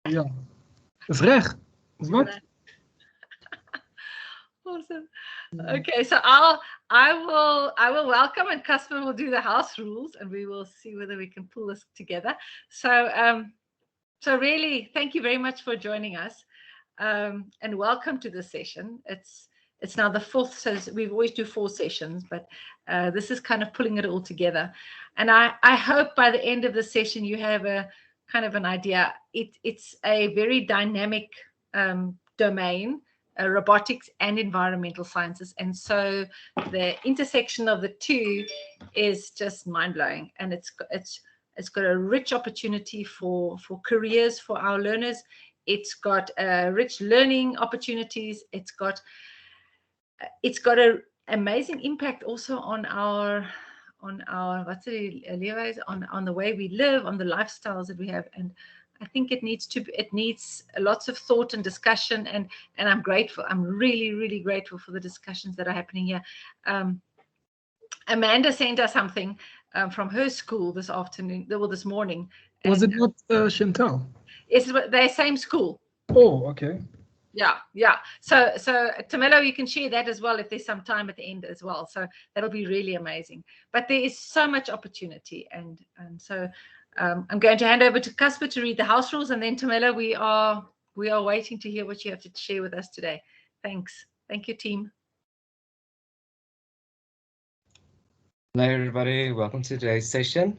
Ja, is reg. Is wat? Awesome. Okay, so I will welcome, and Casper will do the house rules, and we will see whether we can pull this together. So really, thank you very much for joining us, and welcome to this session. It's now the fourth, so we always do 4 sessions, but this is kind of pulling it all together. And I hope by the end of the session you have a kind of an idea. It's a very dynamic domain, robotics and environmental sciences, and so the intersection of the two is just mind-blowing, and it's got a rich opportunity for careers for our learners. It's got rich learning opportunities. It's got an amazing impact also on our what's it, on the way we live, on the lifestyles that we have. And I think it needs lots of thought and discussion, and I'm grateful. I'm really grateful for the discussions that are happening here. Amanda sent us something from her school this morning. Was it not Chantal? It's the same school. Oh, okay. Yeah. So Tamelo, you can share that as well if there's some time at the end as well. So that'll be really amazing. But there is so much opportunity, and so I'm going to hand over to Casper to read the house rules, and then Tamelo, we are waiting to hear what you have to share with us today. Thanks. Thank you, team. Hello, everybody. Welcome to today's session.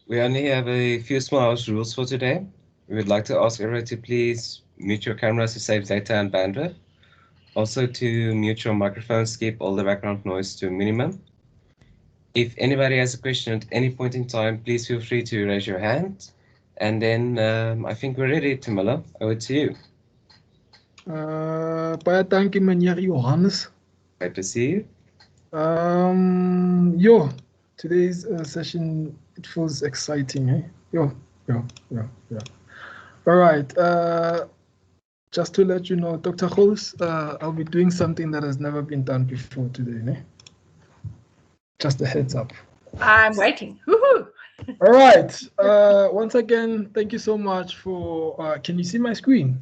We only have a few small house rules for today. We would like to ask everyone to please mute your cameras to save data and bandwidth. Also to mute your microphones, keep all the background noise to a minimum. If anybody has a question at any point in time, please feel free to raise your hand. And then I think we're ready, Tamela. Over to you. Baie dankie, meneer Johannes. Great to see you. Today's session, it feels exciting, eh? Yeah. All right, just to let you know, Dr. Holes, I'll be doing something that has never been done before today, eh? Just a heads up. I'm waiting. Woohoo! All right, once again, thank you so much for, can you see my screen?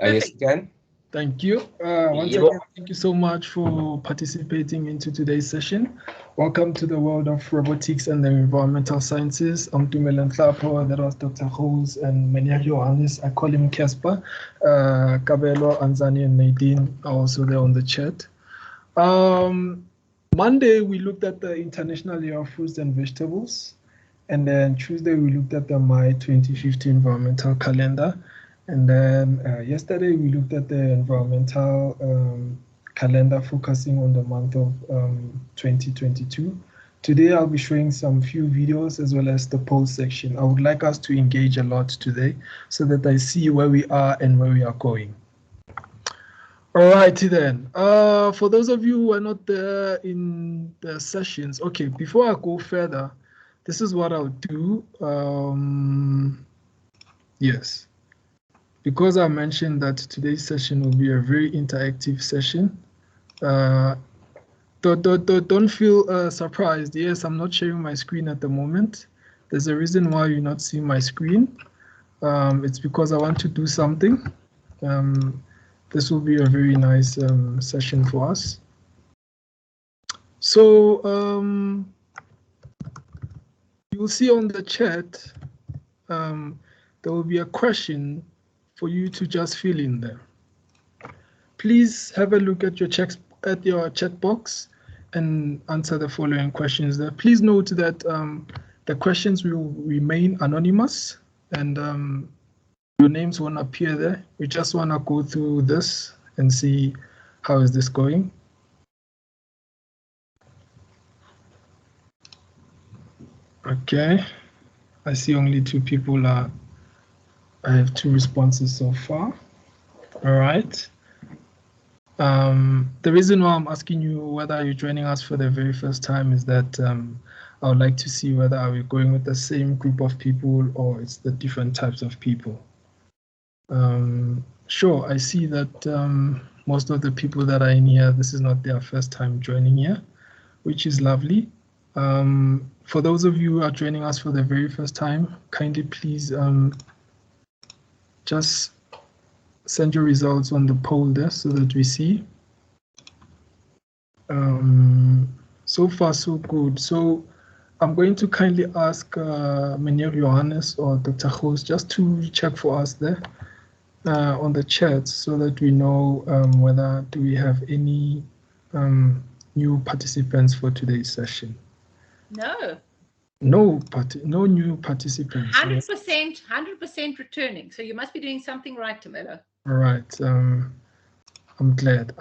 Yes, you can. Thank you. Once again, thank you so much for participating into today's session. Welcome to the world of robotics and the environmental sciences. I'm Tumelo Nhlapo, that was Dr. Holes, and Meneer Johannes, I call him Casper. Kabelo, Anzani, and Nadine are also there on the chat. Monday, we looked at the International Year of Fruits and Vegetables. And then Tuesday, we looked at the My 2050 environmental calendar. And then yesterday, we looked at the environmental calendar focusing on the month of 2022. Today, I'll be showing some few videos as well as the poll section. I would like us to engage a lot today so that I see where we are and where we are going. All righty then. For those of you who are not there in the sessions, okay, before I go further, this is what I'll do. Yes. Because I mentioned that today's session will be a very interactive session, don't feel surprised. Yes, I'm not sharing my screen at the moment. There's a reason why you're not seeing my screen. It's because I want to do something. This will be a very nice session for us. So you'll see on the chat, there will be a question for you to just fill in there. Please have a look at your chat box and answer the following questions there. Please note that the questions will remain anonymous and your names won't appear there. We just want to go through this and see how is this going. Okay, I see only 2 people are. I have 2 responses so far. All right. The reason why I'm asking you whether you're joining us for the very first time is that I would like to see whether are we going with the same group of people or it's the different types of people. Sure, I see that most of the people that are in here, this is not their first time joining here, which is lovely. For those of you who are joining us for the very first time, kindly please just send your results on the poll there so that we see. So far, so good. So I'm going to kindly ask Meneer Johannes or Dr. Hoos just to check for us there on the chat so that we know whether do we have any new participants for today's session. No. No new participants. 100% returning. So you must be doing something right, Tamelo. All right. I'm glad.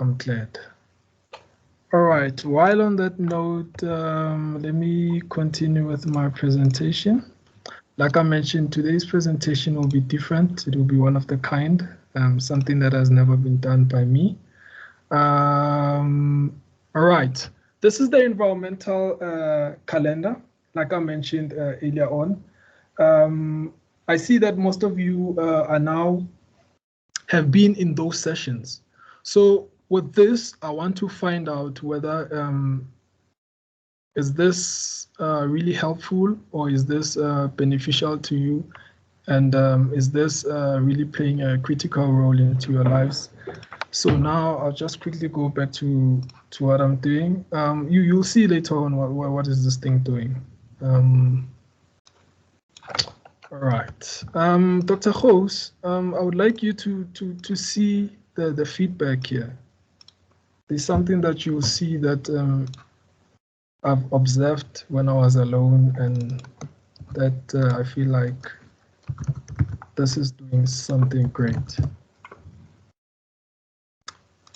All right. While on that note, let me continue with my presentation. Like I mentioned, today's presentation will be different. It will be one of the kind, something that has never been done by me. All right. This is the environmental calendar, like I mentioned earlier on. I see that most of you are now have been in those sessions. So with this, I want to find out whether is this really helpful or is this beneficial to you? And is this really playing a critical role into your lives? So now I'll just quickly go back to what I'm doing. You'll see later on what is this thing doing. All right, Dr. Hoos, I would like you to see the feedback here. There's something that you will see that I've observed when I was alone, and that I feel like this is doing something great.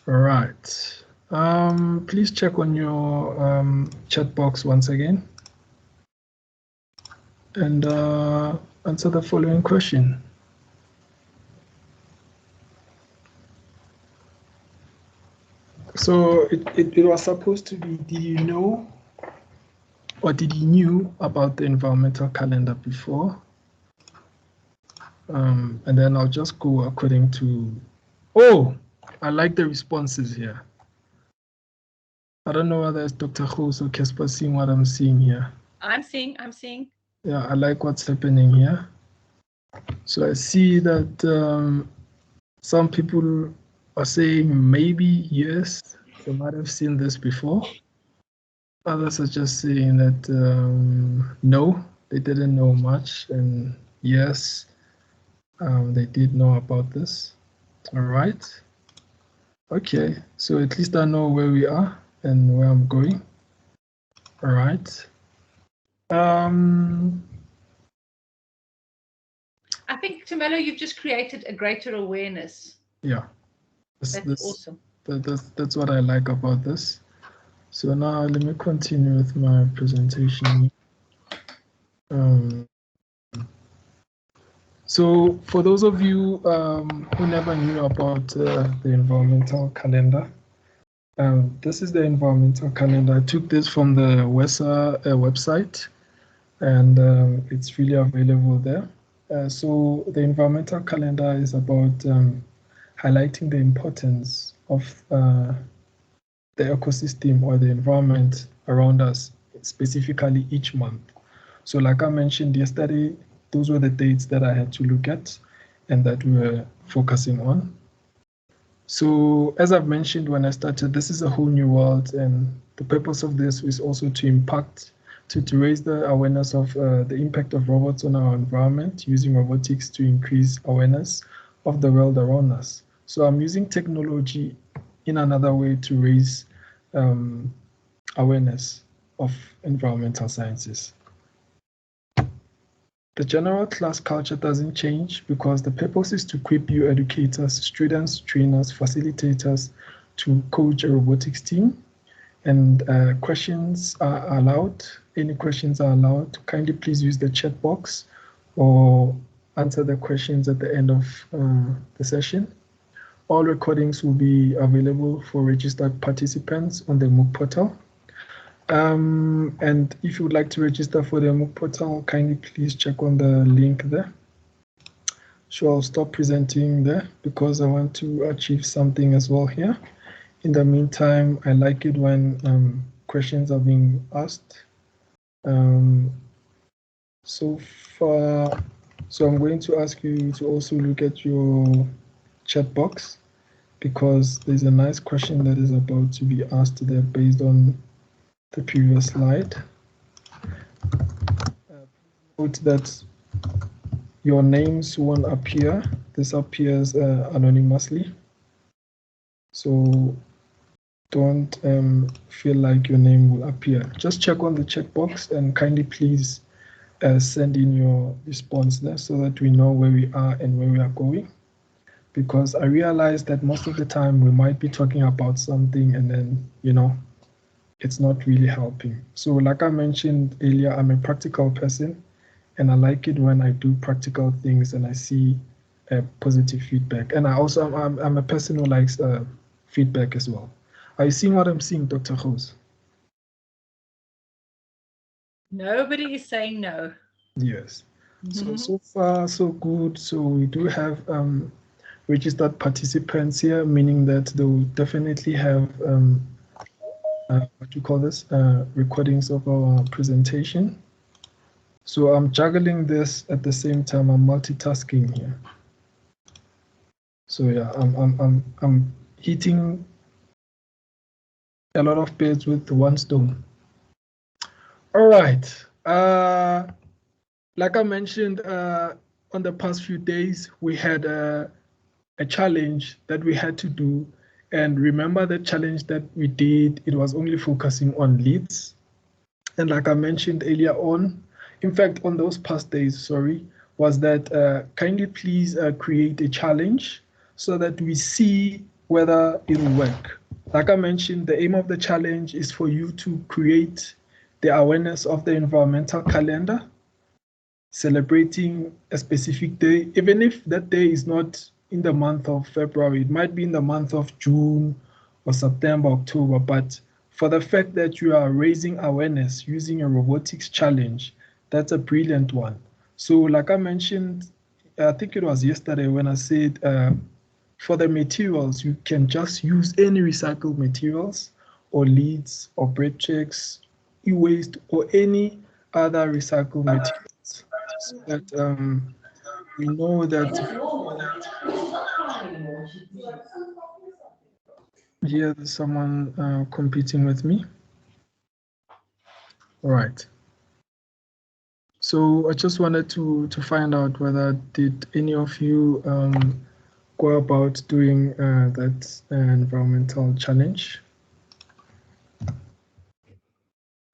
All right. Please check on your chat box once again and answer the following question. So it was supposed to be, did you know or did you knew about the environmental calendar before? And then I'll just go according to, oh, I like the responses here. I don't know whether it's Dr. Hoos or Casper seeing what I'm seeing here. I'm seeing. Yeah, I like what's happening here. So I see that some people are saying maybe yes, they might have seen this before. Others are just saying that no, they didn't know much, and yes, they did know about this. All right. Okay, so at least I know where we are and where I'm going. All right. I think, Tamelo, you've just created a greater awareness. Yeah. That's awesome. That's what I like about this. So now let me continue with my presentation. So for those of you who never knew about the environmental calendar, this is the environmental calendar. I took this from the WESA website, and it's really available there. So the environmental calendar is about highlighting the importance of the ecosystem or the environment around us, specifically each month. So like I mentioned yesterday, those were the dates that I had to look at and that we were focusing on. So as I've mentioned when I started, this is a whole new world, and the purpose of this is also to impact, to raise the awareness of the impact of robots on our environment, using robotics to increase awareness of the world around us. So I'm using technology in another way to raise awareness of environmental sciences. The general class culture doesn't change because the purpose is to equip you educators, students, trainers, facilitators to coach a robotics team. And questions are allowed. Any questions are allowed. Kindly please use the chat box or answer the questions at the end of the session. All recordings will be available for registered participants on the MOOC portal. And if you would like to register for the MOOC portal, kindly please check on the link there. So I'll stop presenting there because I want to achieve something as well here. In the meantime, I like it when questions are being asked. So So I'm going to ask you to also look at your chat box, because there's a nice question that is about to be asked there based on the previous slide. Note that your names won't appear. This appears anonymously. So don't feel like your name will appear. Just check on the checkbox and kindly please send in your response there so that we know where we are and where we are going. Because I realize that most of the time we might be talking about something and then, it's not really helping. So like I mentioned earlier, I'm a practical person and I like it when I do practical things and I see positive feedback. And I'm a person who likes feedback as well. Are you seeing what I'm seeing, Dr. Rose? Nobody is saying no. Yes. So far, so good. So we do have registered participants here, meaning that they will definitely have what do you call this? Recordings of our presentation. So I'm juggling this at the same time. I'm multitasking here. So yeah, I'm hitting a lot of birds with one stone. All right. Like I mentioned, on the past few days, we had a challenge that we had to do. And remember the challenge that we did, it was only focusing on leads. And like I mentioned earlier on, in fact, on those past days, sorry, was that kindly please create a challenge so that we see whether it'll work. Like I mentioned, the aim of the challenge is for you to create the awareness of the environmental calendar, celebrating a specific day, even if that day is not in the month of February, it might be in the month of June or September, October, but for the fact that you are raising awareness using a robotics challenge, that's a brilliant one. So like I mentioned, I think it was yesterday when I said for the materials, you can just use any recycled materials or leads or bread checks, e-waste or any other recycled materials, so that we know that here there's someone competing with me. All right. So I just wanted to find out whether did any of you go about doing that environmental challenge?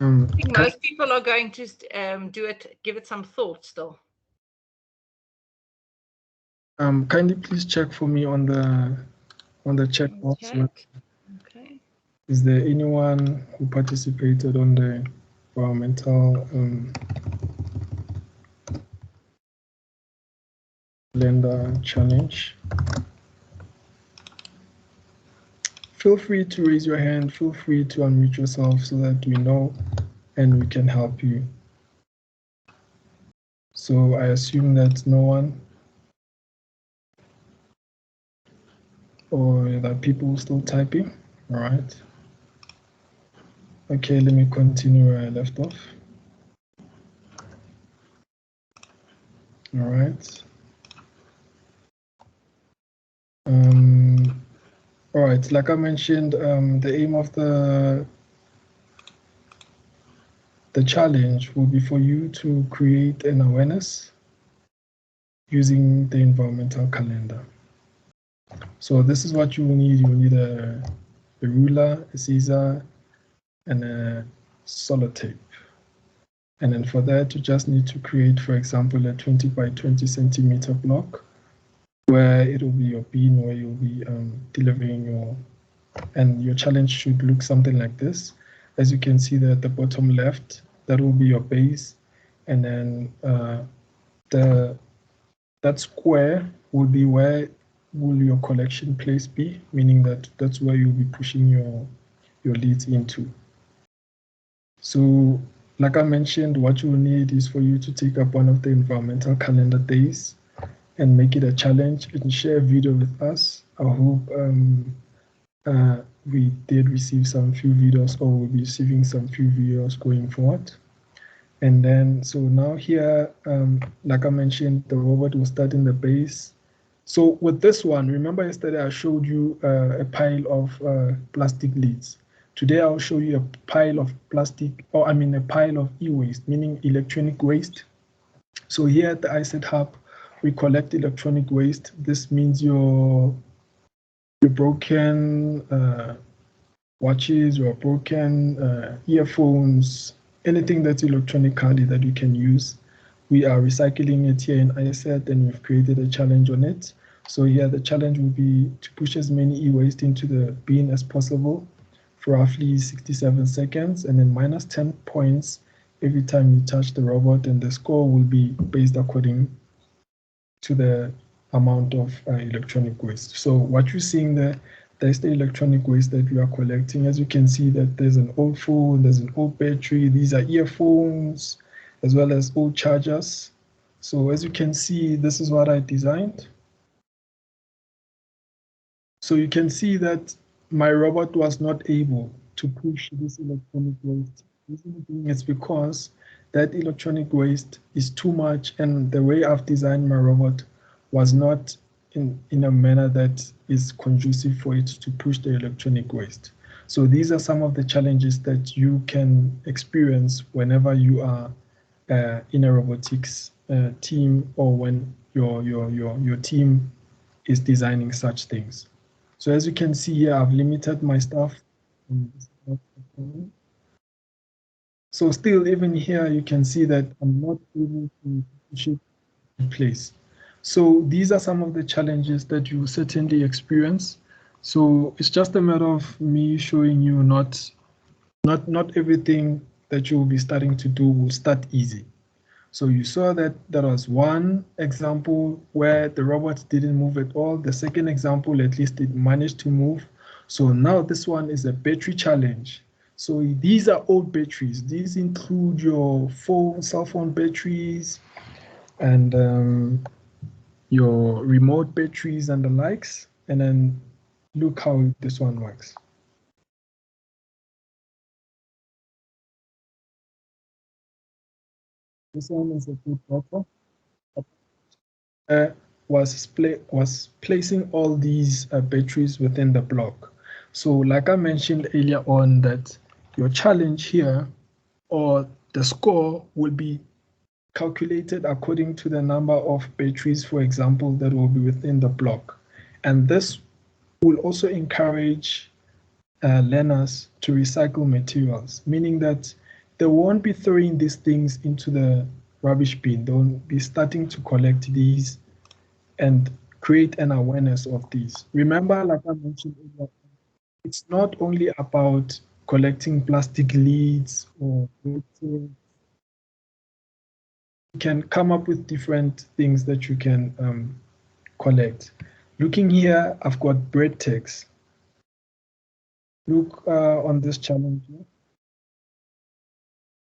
I think most people are going to do it, give it some thought still. Kindly please check for me on the chat box. Okay. Is there anyone who participated on the environmental calendar challenge? Feel free to raise your hand, feel free to unmute yourself so that we know and we can help you. So I assume that no one, or that people still typing. All right. Okay, let me continue where I left off. All right. All right, like I mentioned, the aim of the challenge will be for you to create an awareness using the environmental calendar. So this is what you will need. You will need a ruler, a scissor, and a sellotape. And then for that, you just need to create, for example, a 20 by 20 centimeter block where it will be your bin where you'll be delivering your challenge should look something like this. As you can see there at the bottom left, that will be your base. And then that square will be where will your collection place be, meaning that that's where you'll be pushing your leads into. So like I mentioned, what you will need is for you to take up one of the environmental calendar days and make it a challenge and share a video with us. I hope we did receive some few videos, or we'll be receiving some few videos going forward. And then, so now here, like I mentioned, the robot will start in the base. So with this one, remember yesterday I showed you a pile of plastic leads. Today I'll show you a pile of plastic, or I mean a pile of e-waste, meaning electronic waste. So here at the ISET Hub, we collect electronic waste. This means your broken watches, your broken earphones, anything that's electronically that you can use. We are recycling it here in ISET, and we've created a challenge on it. So here the challenge will be to push as many e-waste into the bin as possible for roughly 67 seconds, and then minus 10 points every time you touch the robot, and the score will be based according to the amount of electronic waste. So what you're seeing there's the electronic waste that we are collecting. As you can see that there's an old phone, there's an old battery, these are earphones, as well as old chargers. So as you can see, this is what I designed. So you can see that my robot was not able to push this electronic waste. The reason being is because that electronic waste is too much, and the way I've designed my robot was not in a manner that is conducive for it to push the electronic waste. So these are some of the challenges that you can experience whenever you are in a robotics team, or when your team is designing such things. So as you can see here, I've limited my stuff. So still, even here, you can see that I'm not able to push it in place. So these are some of the challenges that you certainly experience. So it's just a matter of me showing you not everything that you will be starting to do will start easy. So you saw that there was one example where the robot didn't move at all. The second example, at least it managed to move. So now this one is a battery challenge. So these are old batteries. These include your cell phone batteries, and your remote batteries and the likes. And then look how this one works. This one is a good buffer. Was placing all these batteries within the block. So like I mentioned earlier on, that your challenge here, or the score, will be calculated according to the number of batteries, for example, that will be within the block. And this will also encourage learners to recycle materials, meaning that they won't be throwing these things into the rubbish bin. They'll be starting to collect these and create an awareness of these. Remember, like I mentioned earlier, it's not only about collecting plastic leads or you can come up with different things that you can collect. Looking here, I've got bread tags. Look on this challenge.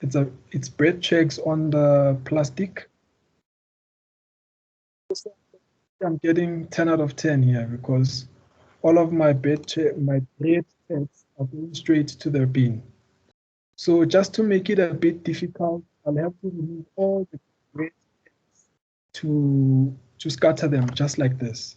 It's bread checks on the plastic. I'm getting 10 out of 10 here because all of my bread checks are going straight to the bin. So just to make it a bit difficult, I'll have to remove all the bread to scatter them just like this.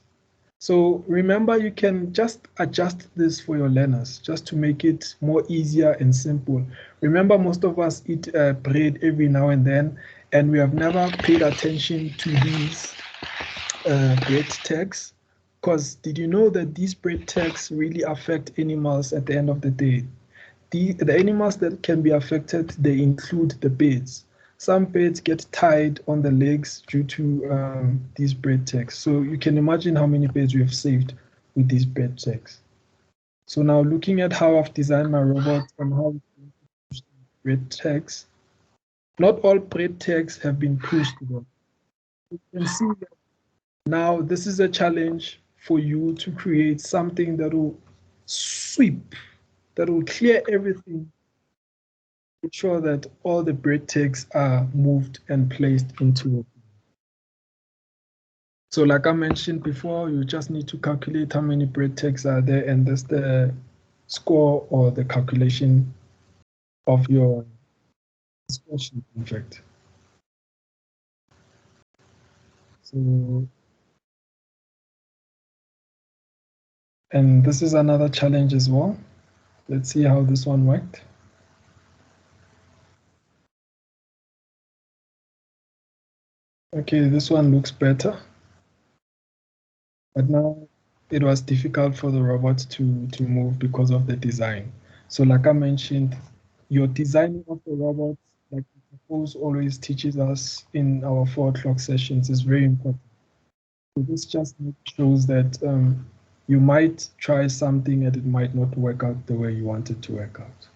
So remember, you can just adjust this for your learners just to make it more easier and simple. Remember, most of us eat bread every now and then, and we have never paid attention to these bread tags. Because did you know that these bread tags really affect animals at the end of the day? The animals that can be affected, they include the birds. Some birds get tied on the legs due to these bread tags. So you can imagine how many birds we have saved with these bread tags. So now looking at how I've designed my robot and how bread tags, not all bread tags have been pushed. You can see that now this is a challenge for you to create something that will sweep, that will clear everything, make sure that all the bread tags are moved and placed into it. So like I mentioned before, you just need to calculate how many bread tags are there, and that's the score or the calculation of your this question, in fact. So, and this is another challenge as well. Let's see how this one worked. Okay, this one looks better. But now it was difficult for the robot to move because of the design. So like I mentioned, your designing of the robot, like Pose always teaches us in our 4 o'clock sessions, is very important. So this just shows that you might try something and it might not work out the way you want it to work out.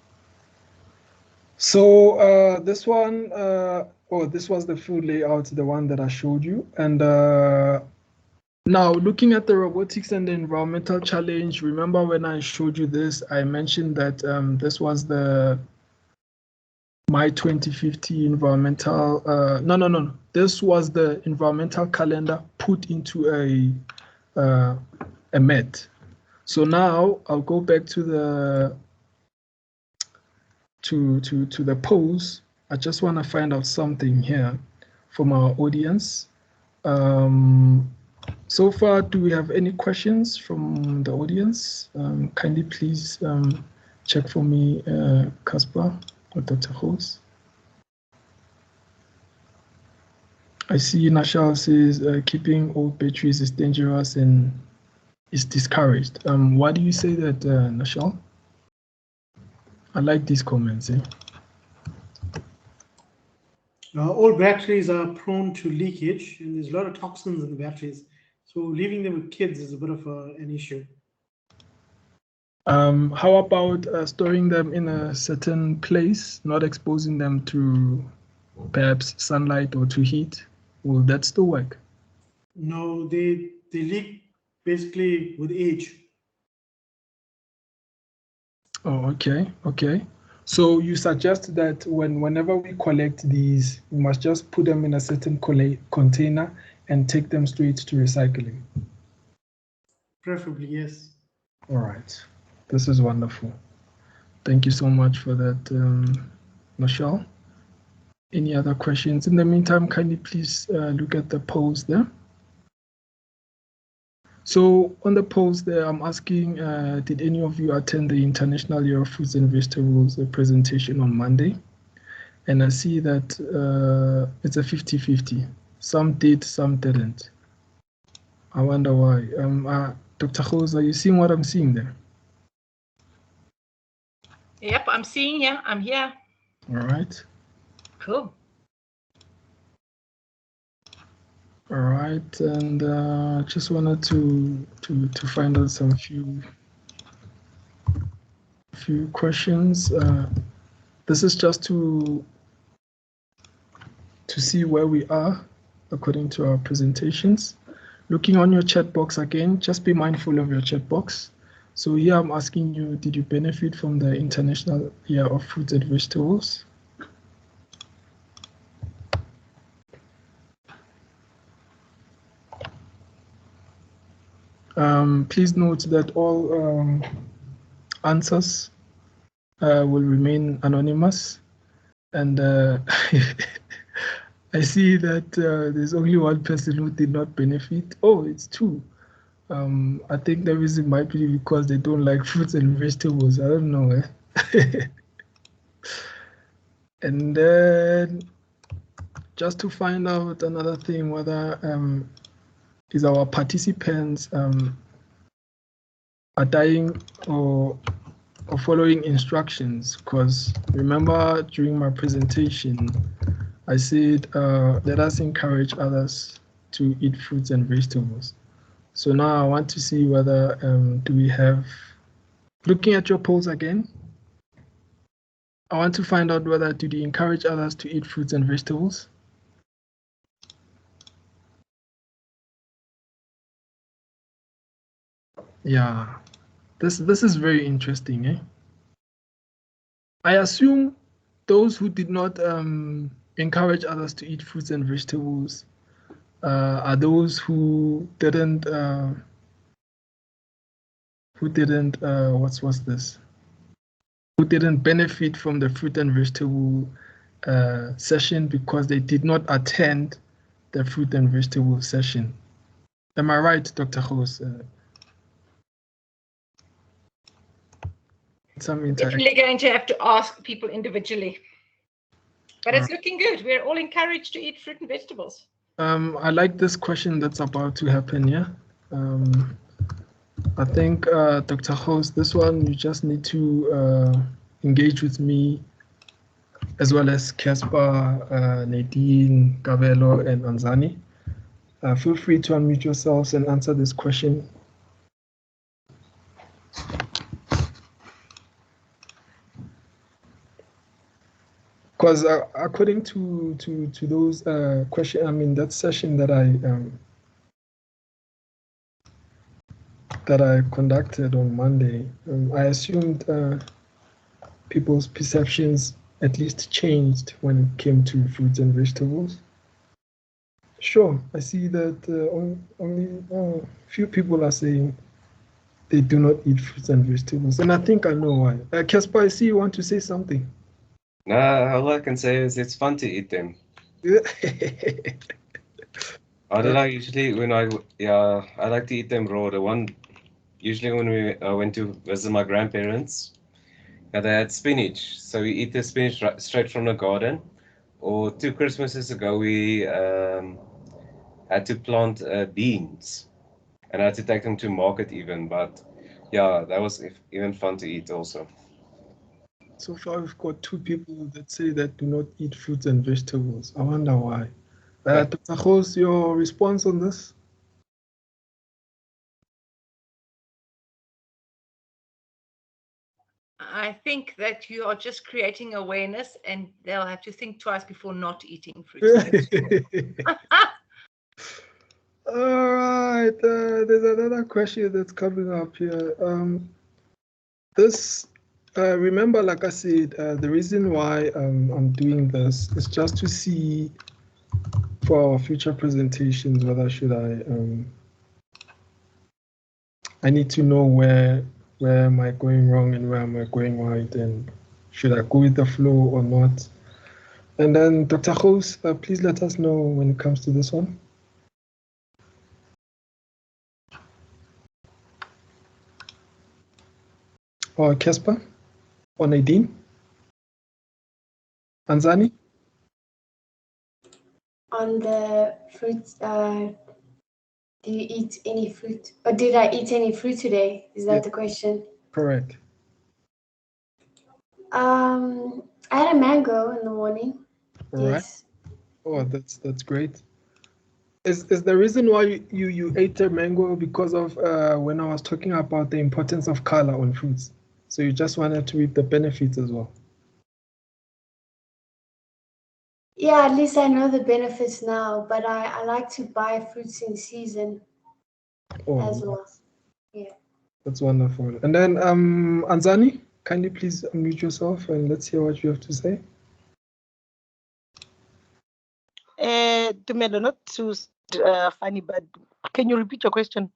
So this one, this was the full layout, the one that I showed you. And now looking at the robotics and the environmental challenge, remember when I showed you this, I mentioned that this was the my 2050 environmental, no. This was the environmental calendar put into a mat. So now I'll go back to the to the pose. I just want to find out something here from our audience. So far, do we have any questions from the audience? Kindly please check for me, Caspar or Dr. Host. I see Nashal says keeping old batteries is dangerous and is discouraged. Why do you say that, Nashal? I like these comments. All batteries are prone to leakage, and there's a lot of toxins in the batteries. So leaving them with kids is a bit of an issue. How about storing them in a certain place, not exposing them to perhaps sunlight or to heat? Will that still work? No, they leak basically with age. Oh, okay. So you suggest that whenever we collect these, we must just put them in a certain container and take them straight to recycling? Preferably, yes. All right. This is wonderful. Thank you so much for that, Michelle. Any other questions? In the meantime, kindly please look at the polls there. So on the polls there, I'm asking, did any of you attend the International Year of Fruits and Vegetables presentation on Monday? And I see that it's a 50-50. Some did, some didn't. I wonder why. Dr. Khoza, are you seeing what I'm seeing there? Yep, I'm seeing you. I'm here. All right. Cool. All right, and just wanted to find out some few questions. This is just to see where we are according to our presentations. Looking on your chat box again, just be mindful of your chat box. So here I'm asking you, did you benefit from the International Year of Fruits and Vegetables? Please note that all answers will remain anonymous, and I see that there's only one person who did not benefit. Oh, it's two. I think the reason might be because they don't like fruits and vegetables. I don't know. And then just to find out another thing, whether is our participants are dying or following instructions, because remember during my presentation I said let us encourage others to eat fruits and vegetables. So now I want to see whether do we have, looking at your polls again, I want to find out whether do you encourage others to eat fruits and vegetables? Yeah, this is very interesting, eh? I assume those who did not encourage others to eat fruits and vegetables are those who didn't what's this? Who didn't benefit from the fruit and vegetable session because they did not attend the fruit and vegetable session. Am I right, Dr. Hoos? Definitely going to have to ask people individually. But it's looking good. We're all encouraged to eat fruit and vegetables. I like this question that's about to happen, yeah? I think, Dr. Hoos, this one, you just need to engage with me as well as Casper, Nadine, Gabelo, and Anzani. Feel free to unmute yourselves and answer this question. Because according to those questions, I mean, that session that I conducted on Monday, I assumed people's perceptions at least changed when it came to fruits and vegetables. Sure, I see that only few people are saying they do not eat fruits and vegetables, and I think I know why. Casper, I see you want to say something. No, all I can say is it's fun to eat them. How did I usually I like to eat them raw. Usually when we went to visit my grandparents, they had spinach, so we eat the spinach straight from the garden. Or 2 Christmases ago, we had to plant beans, and I had to take them to market even. But yeah, that was even fun to eat also. So far, we've got 2 people that say that do not eat fruits and vegetables. I wonder why. Dr. Hoos, your response on this? I think that you are just creating awareness, and they'll have to think twice before not eating fruits and vegetables. All right, there's another question that's coming up here. Remember, like I said, the reason why I'm doing this is just to see for our future presentations whether should I need to know where am I going wrong and where am I going right, and should I go with the flow or not? And then Dr. Hoos, please let us know when it comes to this one. Or Casper? Or Nadine? Anzani? On the fruit, do you eat any fruit? Or did I eat any fruit today? Is that the question? Correct. I had a mango in the morning. All yes. Right. Oh, that's great. Is the reason why you ate a mango because of when I was talking about the importance of color on fruits? So you just wanted to reap the benefits as well? Yeah, at least I know the benefits now, but I like to buy fruits in season as well. Yeah. That's wonderful. And then Anzani, kindly please unmute yourself and let's hear what you have to say. Tumelo, not too funny, but can you repeat your question?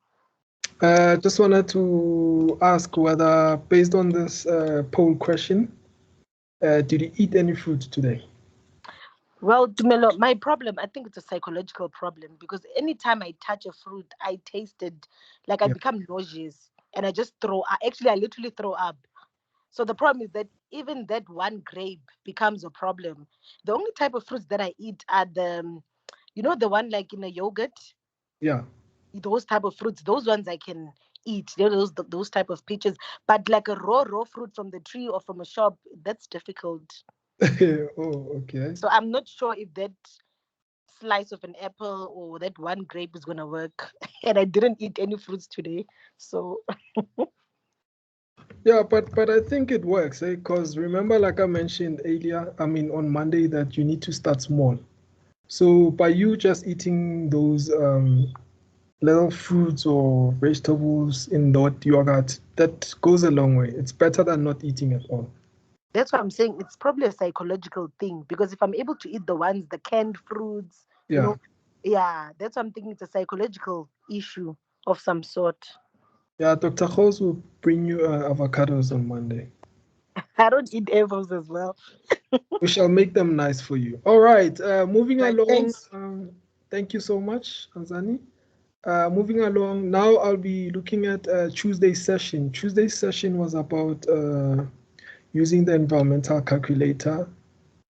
Just wanted to ask whether, based on this poll question, did you eat any fruit today? Well, Tumelo, my problem, I think it's a psychological problem because anytime I touch a fruit, I taste it, like I become nauseous and I just I literally throw up. So the problem is that even that one grape becomes a problem. The only type of fruits that I eat are the, the one like in a yogurt? Yeah. Those type of fruits, those ones I can eat. Those type of peaches. But like a raw fruit from the tree or from a shop, that's difficult. Oh, okay. So I'm not sure if that slice of an apple or that one grape is gonna work. And I didn't eat any fruits today. So yeah, but I think it works, because remember, like I mentioned earlier, I mean on Monday, that you need to start small. So by you just eating those little fruits or vegetables in that yogurt, that goes a long way. It's better than not eating at all. that's what I'm saying. It's probably a psychological thing because if I'm able to eat the canned fruits, that's what I'm thinking. It's a psychological issue of some sort. Yeah, Dr. Hoos will bring you avocados on Monday. I don't eat apples as well. We shall make them nice for you. All right, moving Right, along. thanks. Thank you so much, Anzani. Moving along, now I'll be looking at Tuesday's session. Tuesday's session was about using the environmental calculator.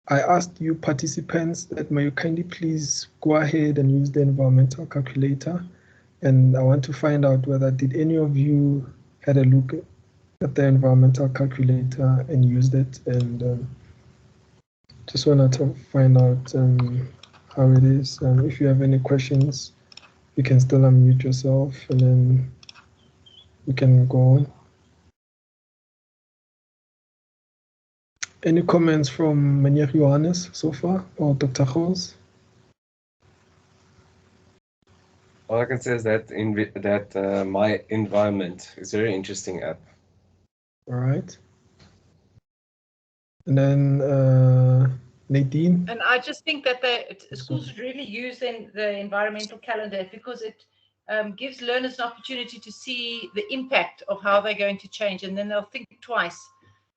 I asked you participants that may you kindly please go ahead and use the environmental calculator. And I want to find out whether did any of you had a look at the environmental calculator and used it, and just wanted to find out how it is. If you have any questions, you can still unmute yourself and then we can go on. Any comments from Meneer Johannes so far, or Dr. Gous? All I can say is that My Environment is a very interesting app. All right. And then Nadine. And I just think that schools should really use the environmental calendar because it gives learners an opportunity to see the impact of how they're going to change, and then they'll think twice.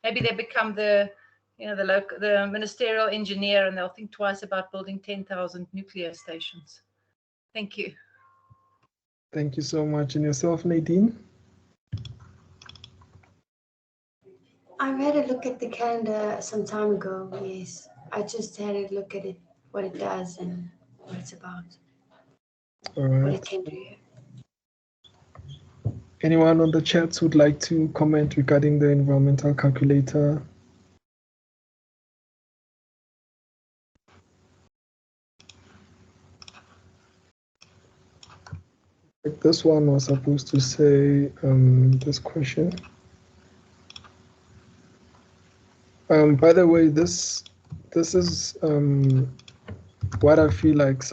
Maybe they become the ministerial engineer, and they'll think twice about building 10,000 nuclear stations. Thank you. Thank you so much. And yourself, Nadine? I've had a look at the calendar some time ago, yes. I just had a look at it, what it does and what it's about. All right. What it can do. Anyone on the chats would like to comment regarding the environmental calculator? This one was supposed to say this question. By the way, this is what I feel like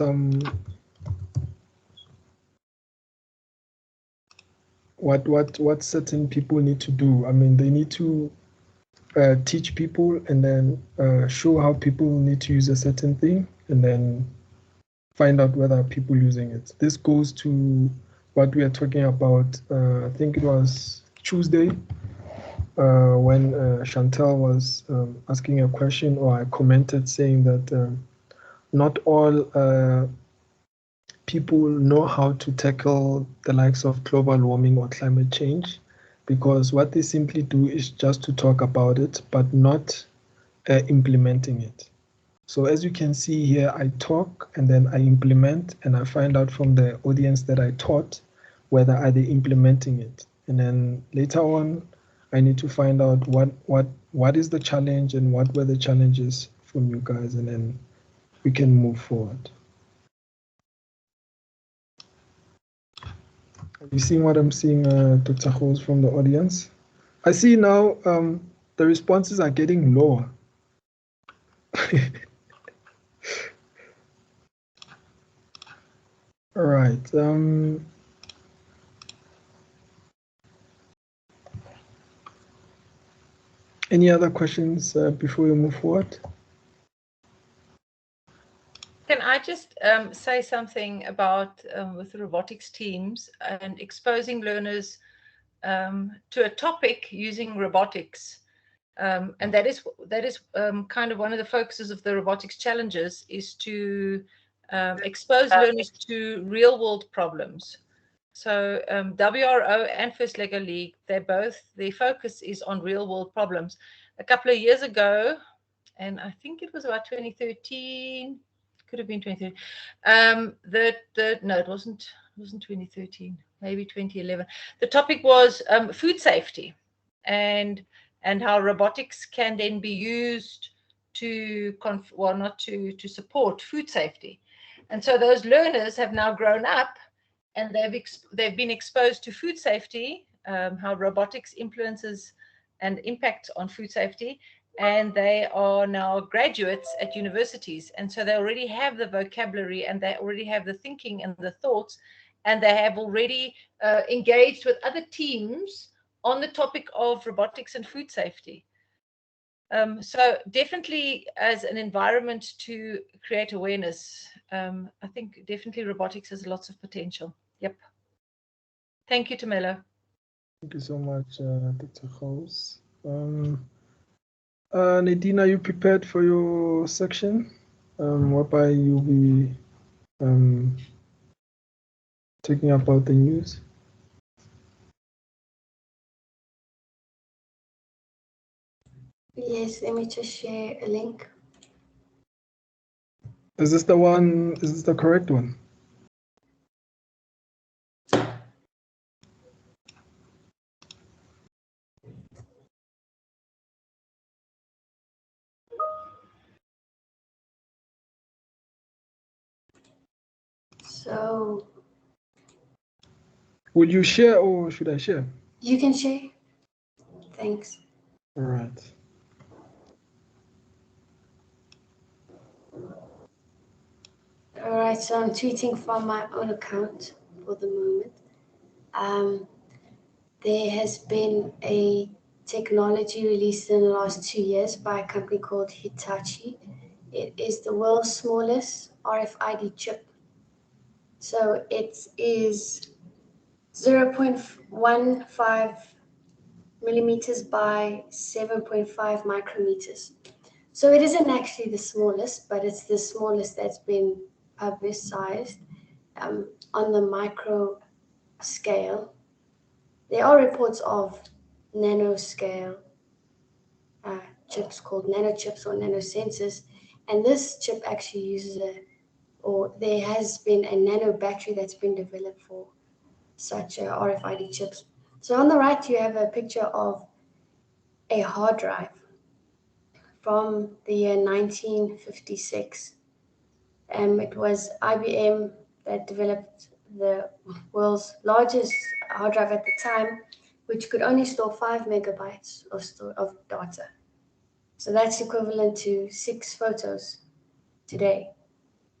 what certain people need to do. I mean, they need to teach people and then show how people need to use a certain thing and then find out whether people using it. This goes to what we are talking about. I think it was Tuesday when Chantal was asking a question, or I commented saying that not all people know how to tackle the likes of global warming or climate change, because what they simply do is just to talk about it, but not implementing it. So as you can see here, I talk and then I implement, and I find out from the audience that I taught whether are they implementing it. And then later on, I need to find out what is the challenge and what were the challenges from you guys, and then we can move forward. Have you seen what I'm seeing, Dr. Gous, from the audience? I see now the responses are getting lower. All right. Any other questions before we move forward? Can I just say something about with the robotics teams and exposing learners to a topic using robotics? And that is kind of one of the focuses of the robotics challenges, is to expose learners to real world problems. So WRO and First Lego League, their focus is on real world problems. A couple of years ago, and I think it was about 2013, could have been 2013. No, it wasn't 2013, maybe 2011. The topic was food safety, and how robotics can then be used to support food safety. And so those learners have now grown up, and they've been exposed to food safety, how robotics influences and impacts on food safety, and they are now graduates at universities, and so they already have the vocabulary, and they already have the thinking and the thoughts, and they have already engaged with other teams on the topic of robotics and food safety. So definitely as an environment to create awareness, I think definitely robotics has lots of potential. Yep. Thank you, Tamelo. Thank you so much, Dr. Gous. Nadine, are you prepared for your section? Whereby you'll be talking about the news? Yes, let me just share a link. Is this the one? Is this the correct one? So Will you share or should I share? you can share. Thanks. All right. All right, so I'm tweeting from my own account for the moment. There has been a technology released in the last 2 years by a company called Hitachi. It is the world's smallest RFID chip. So it is 0.15 millimeters by 7.5 micrometers. So it isn't actually the smallest, but it's the smallest that's been publicized on the micro scale. There are reports of nanoscale chips called nanochips or nanosensors, and this chip actually uses there has been a nano battery that's been developed for such RFID chips. So on the right, you have a picture of a hard drive from the year 1956. It was IBM that developed the world's largest hard drive at the time, which could only store 5 megabytes of data. So that's equivalent to 6 photos today.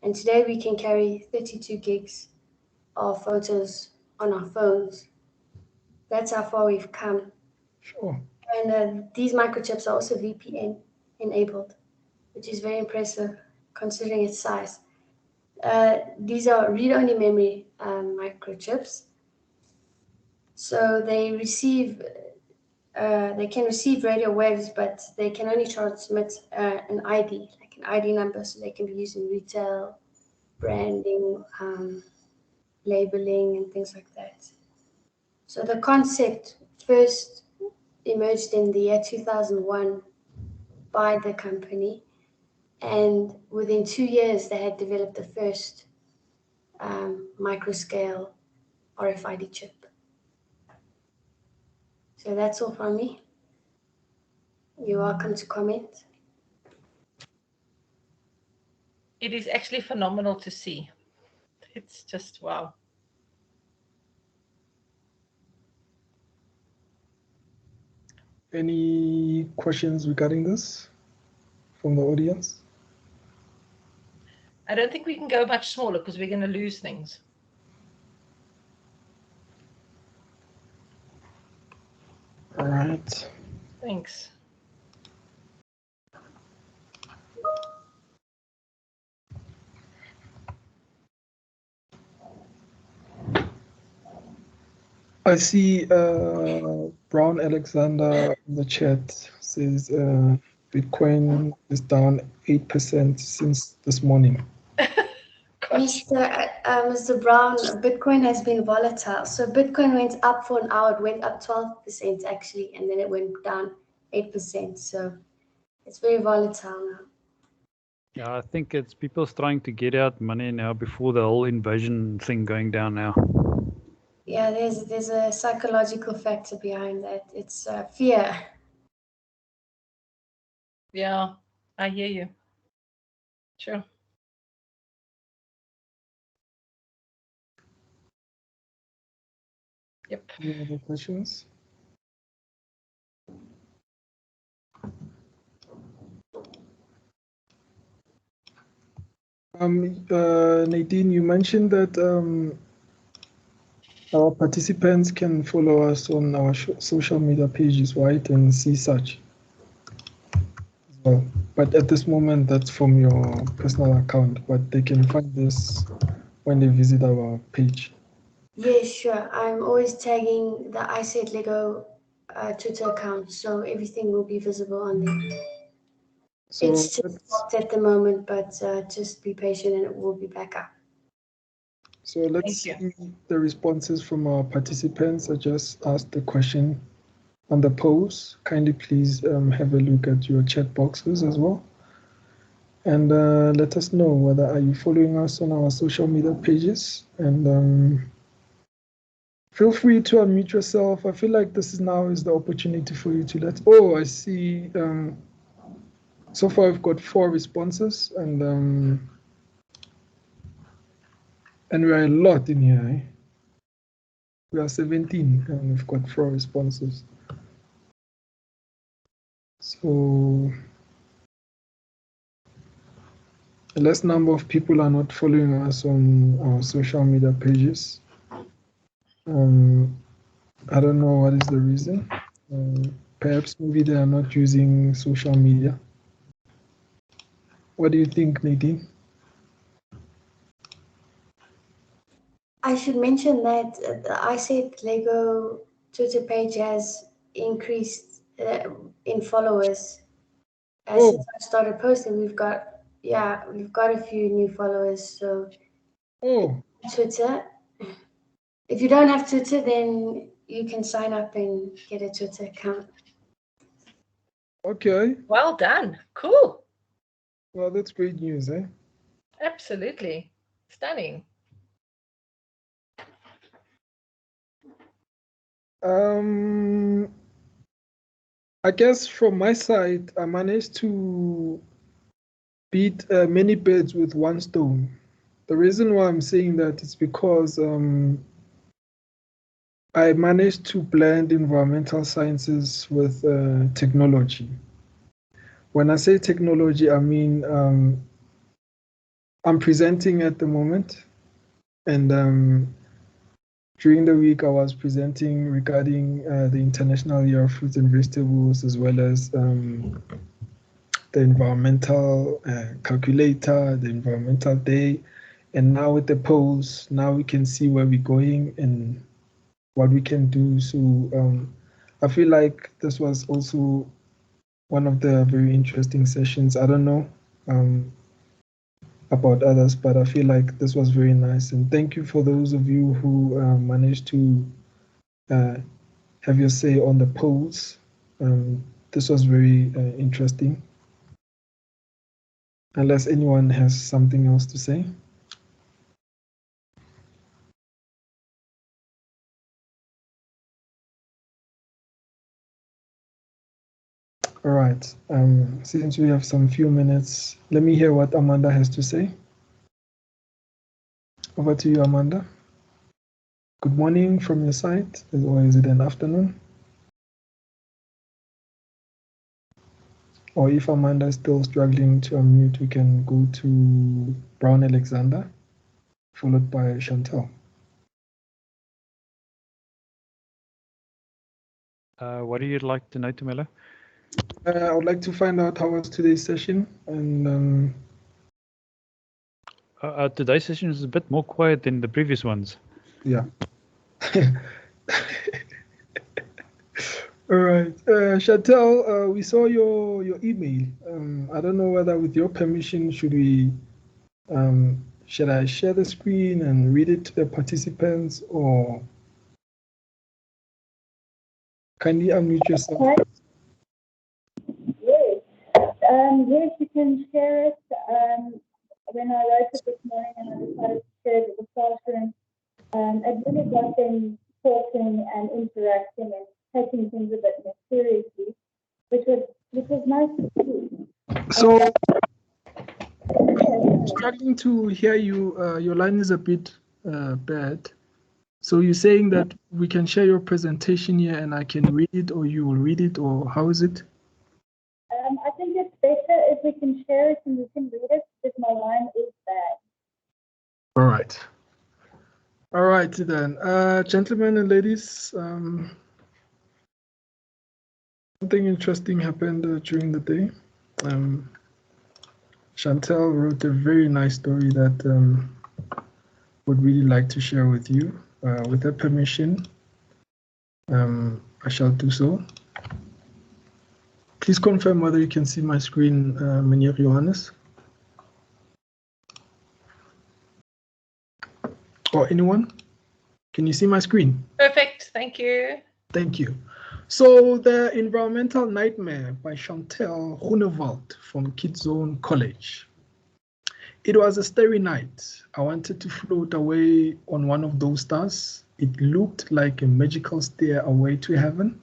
And today we can carry 32 gigs of photos on our phones. That's how far we've come. Sure. And these microchips are also VPN enabled, which is very impressive considering its size. These are read-only memory microchips. So they can receive radio waves, but they can only transmit an ID, like an ID number, so they can be used in retail, branding, labeling, and things like that. So the concept first emerged in the year 2001 by the company, and within 2 years they had developed the first microscale RFID chip. So that's all from me. You're welcome to comment. It is actually phenomenal to see. It's just wow. Any questions regarding this from the audience? I don't think we can go much smaller because we're going to lose things. All right. Thanks. I see Brown Alexander in the chat says Bitcoin is down 8% since this morning. Mr. Brown, Bitcoin has been volatile. So Bitcoin went up for an hour, it went up 12% actually, and then it went down 8%. So it's very volatile now. Yeah, I think it's people's trying to get out money now before the whole invasion thing going down now. Yeah, there's a psychological factor behind that. It's fear. Yeah, I hear you. Sure. Yep. Any other questions? Nadine, you mentioned that our participants can follow us on our social media pages, right, and see such as well. But at this moment, that's from your personal account, but they can find this when they visit our page. Yes, sure. I'm always tagging the I Said Lego Twitter account, so everything will be visible on there. So It's just stopped at the moment, but just be patient and it will be back up. So let's see the responses from our participants. I just asked the question on the post. Kindly please have a look at your chat boxes as well. And let us know whether are you following us on our social media pages. And feel free to unmute yourself. I feel like this is now is the opportunity for you to oh, I see. So far we've got 4 responses and we are a lot in here. Eh? We are 17 and we've got 4 responses. So a less number of people are not following us on our social media pages. I don't know what is the reason. Perhaps maybe they are not using social media. What do you think, Nadine? I should mention that the iSet Lego Twitter page has increased in followers. Since I started posting, we've got a few new followers. So Twitter. If you don't have Twitter, then you can sign up and get a Twitter account. Okay. Well done. Cool. Well, that's great news, eh? Absolutely. Stunning. I guess from my side, I managed to beat many birds with one stone. The reason why I'm saying that is because I managed to blend environmental sciences with technology. When I say technology, I mean I'm presenting at the moment, and during the week I was presenting regarding the International Year of Fruits and Vegetables, as well as the environmental calculator, the environmental day, and now with the polls, now we can see where we're going and what we can do. So I feel like this was also one of the very interesting sessions. I don't know about others, but I feel like this was very nice. And thank you for those of you who managed to have your say on the polls. This was very interesting. Unless anyone has something else to say. All right, since we have some few minutes, let me hear what Amanda has to say. Over to you, Amanda. Good morning from your side, or is it an afternoon? Or if Amanda is still struggling to unmute, we can go to Brown Alexander, followed by Chantal. What do you like to know, Tumelo? I would like to find out how was today's session, and today's session is a bit more quiet than the previous ones. Yeah. All right, Chantal, we saw your email. I don't know whether, with your permission, should I share the screen and read it to the participants, or kindly unmute yourself? Yes, yes, you can share it. When I wrote it this morning and I decided to share it with the classroom, it really got them talking and interacting and taking things a bit more seriously, which was nice to see. So, I'm struggling to hear you. Your line is a bit bad. So you're saying that we can share your presentation here and I can read it, or you will read it, or how is it? I think it's better if we can share it and we can read it, because my line is bad. All right. All right, then. Gentlemen and ladies, something interesting happened during the day. Chantal wrote a very nice story that would really like to share with you. With her permission, I shall do so. Please confirm whether you can see my screen, Meneer Johannes. Or anyone? Can you see my screen? Perfect, thank you. Thank you. So The Environmental Nightmare by Chantal Groenewald from Kidzone College. It was a starry night. I wanted to float away on one of those stars. It looked like a magical stair away to heaven,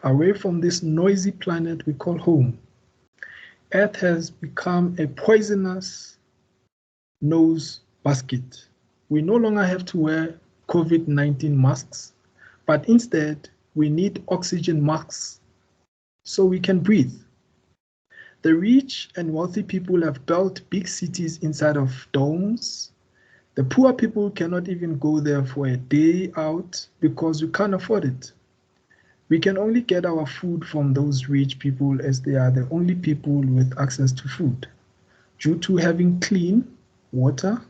away from this noisy planet we call home. Earth has become a poisonous nose basket. We no longer have to wear COVID-19 masks, but instead we need oxygen masks so we can breathe. The rich and wealthy people have built big cities inside of domes. The poor people cannot even go there for a day out because we can't afford it. We can only get our food from those rich people as they are the only people with access to food, due to having clean water,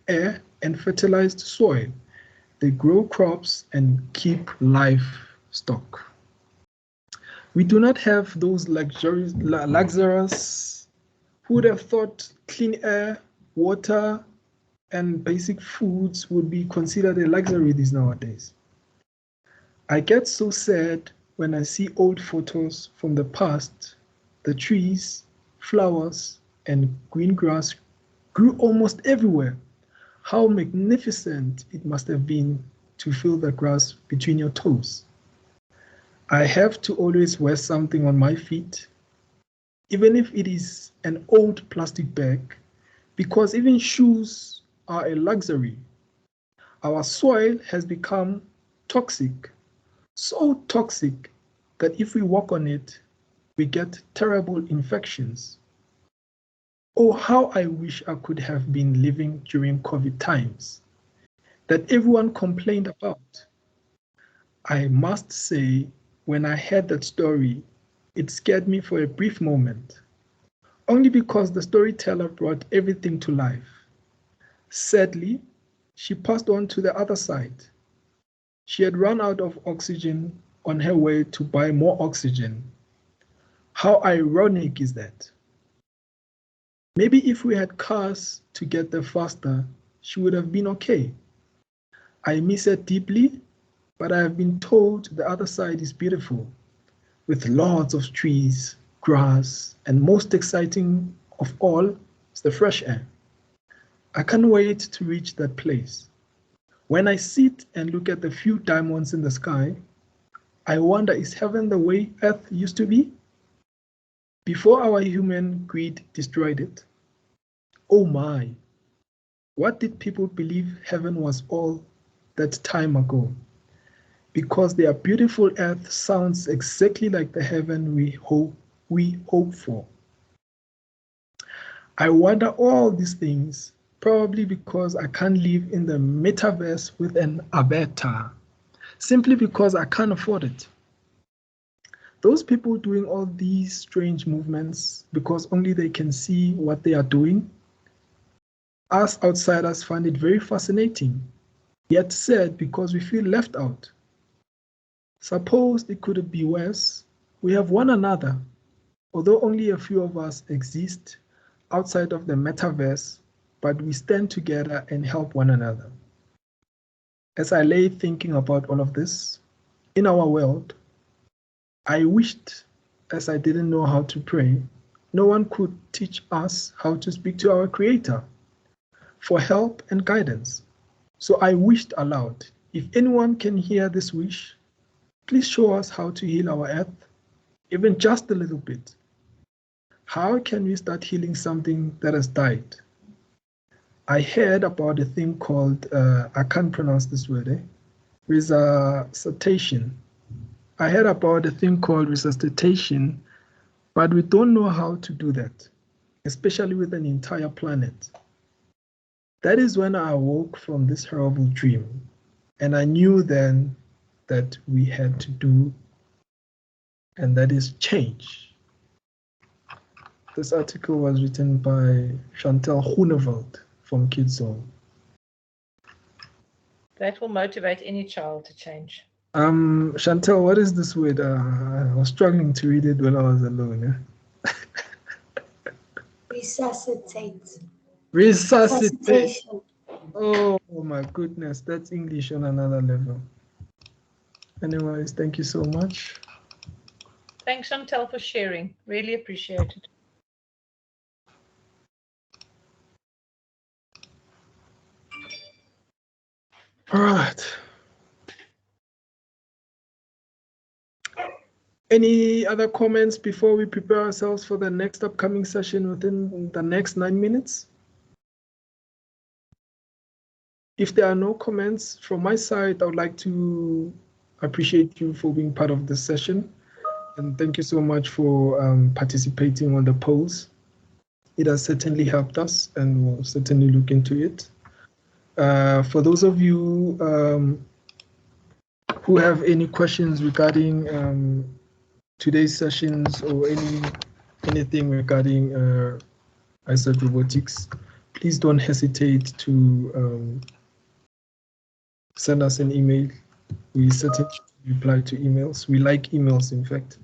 air, and fertilized soil. They grow crops and keep livestock. We do not have those luxurious. Who would have thought clean air, water, and basic foods would be considered a luxury these nowadays? I get so sad when I see old photos from the past. The trees, flowers, and green grass grew almost everywhere. How magnificent it must have been to feel the grass between your toes. I have to always wear something on my feet, even if it is an old plastic bag, because even shoes are a luxury. Our soil has become toxic, so toxic that if we walk on it, we get terrible infections. Oh, how I wish I could have been living during COVID times that everyone complained about. I must say, when I heard that story, it scared me for a brief moment, only because the storyteller brought everything to life. Sadly, she passed on to the other side. She had run out of oxygen on her way to buy more oxygen. How ironic is that? Maybe if we had cars to get there faster, she would have been okay. I miss her deeply, but I have been told the other side is beautiful, with lots of trees, grass, and most exciting of all is the fresh air. I can't wait to reach that place. When I sit and look at the few diamonds in the sky, I wonder, is heaven the way Earth used to be? Before our human greed destroyed it? Oh my, what did people believe heaven was all that time ago? Because their beautiful earth sounds exactly like the heaven we hope for. I wonder all these things, probably because I can't live in the metaverse with an avatar, simply because I can't afford it. Those people doing all these strange movements because only they can see what they are doing, us outsiders find it very fascinating, yet sad because we feel left out. Suppose it could be worse. We have one another, although only a few of us exist outside of the metaverse, but we stand together and help one another. As I lay thinking about all of this, in our world, I wished, as I didn't know how to pray, no one could teach us how to speak to our Creator for help and guidance. So I wished aloud, if anyone can hear this wish, please show us how to heal our earth, even just a little bit. How can we start healing something that has died? I heard about a thing called, I can't pronounce this word, resuscitation. I heard about a thing called resuscitation, but we don't know how to do that, especially with an entire planet. That is when I awoke from this horrible dream, and I knew then that we had to do, and that is change. This article was written by Chantal Groenewald from Kidzone. That will motivate any child to change. Chantel, what is this word? I was struggling to read it when I was alone. Resuscitate. Resuscitate. Oh my goodness, that's English on another level. Anyways, thank you so much. Thanks, Chantel, for sharing. Really appreciate it. All right. Any other comments before we prepare ourselves for the next upcoming session within the next 9 minutes? If there are no comments from my side, I would like to appreciate you for being part of this session. And thank you so much for participating on the polls. It has certainly helped us, and we'll certainly look into it. For those of you who have any questions regarding today's sessions or anything regarding ISAT robotics, please don't hesitate to send us an email. We certainly reply to emails. We like emails, in fact.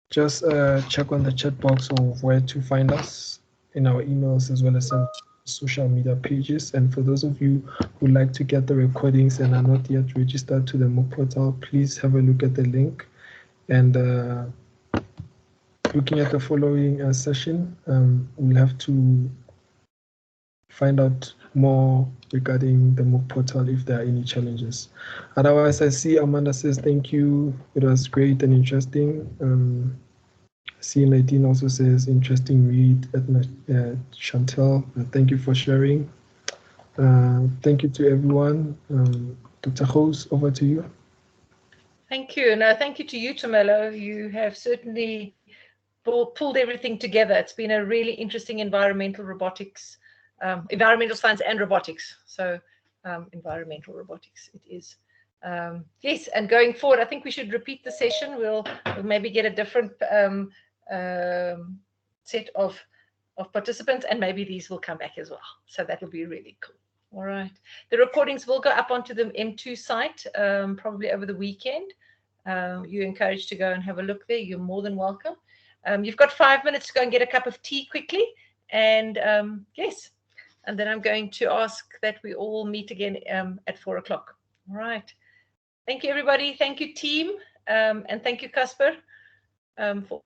Just check on the chat box of where to find us in our emails, as well as some social media pages. And for those of you who like to get the recordings and are not yet registered to the MOOC portal, please have a look at the link. And looking at the following session, we'll have to find out more regarding the MOOC portal if there are any challenges. Otherwise, I see Amanda says thank you. It was great and interesting. I see Nadine also says interesting read. Chantel, thank you for sharing. Thank you to everyone. Dr. Hose, over to you. Thank you. No, thank you to you, Tumelo. You have certainly pulled everything together. It's been a really interesting environmental robotics, environmental science and robotics. So environmental robotics it is. Yes, and going forward, I think we should repeat the session. We'll maybe get a different set of participants, and maybe these will come back as well. So that will be really cool. All right. The recordings will go up onto the M2 site probably over the weekend. You're encouraged to go and have a look there. You're more than welcome. You've got 5 minutes to go and get a cup of tea quickly. And yes, and then I'm going to ask that we all meet again at 4 o'clock. All right. Thank you, everybody. Thank you, team. And thank you, Casper, for